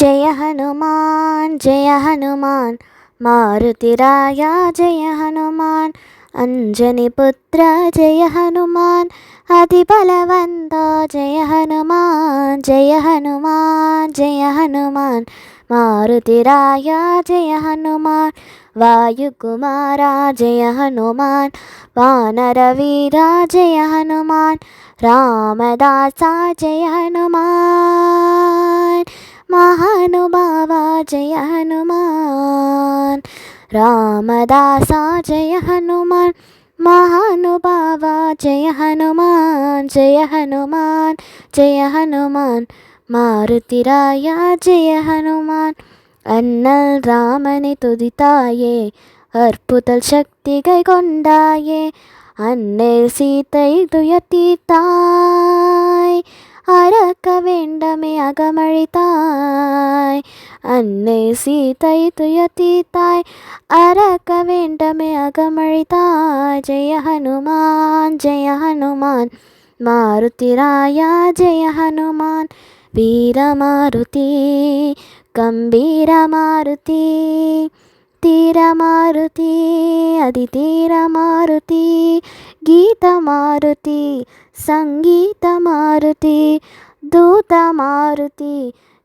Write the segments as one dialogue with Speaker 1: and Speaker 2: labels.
Speaker 1: जय हनुमान जय हनुमान मारुतिराया जय हनुमान अंजनी पुत्र जय हनुमान अतिबलवंता जय हनुमान जय हनुमान जय हनुमान मारुतिराया जय हनुमान वायुकुमारा जय हनुमान वानरवीरा जय हनुमान रामदासा जय हनुमान महानुभावा जय हनुमान रामदासा जय हनुमान महानुभावा जय हनुमान जय हनुमान जय हनुमान मारुतिराया जय हनुमान अन्नल रामனை துதித்தாயே அற்புதல் சக்திகை கொண்டாயே அன்னை சீதை துயர்த்தீர்த்தாய் அறக்க வேண்டமே அகமழித்தாய் அன்னை சீதை துயர்த்தீர்த்தாய் அறக்க வேண்டமே அகமழித்தாய் ஜெய ஹனுமான் மாருதிராயா ஜெய ஹனுமான் வீரமாருதி கம்பீரமாருதி तीरमारुति अदितीरमारुति गीतमारुति संगीतमारुति दूतमारुति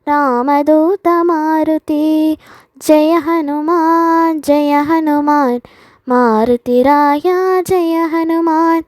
Speaker 1: रामदूतमारुति जय हनुमान मारुतिराया जय हनुमान।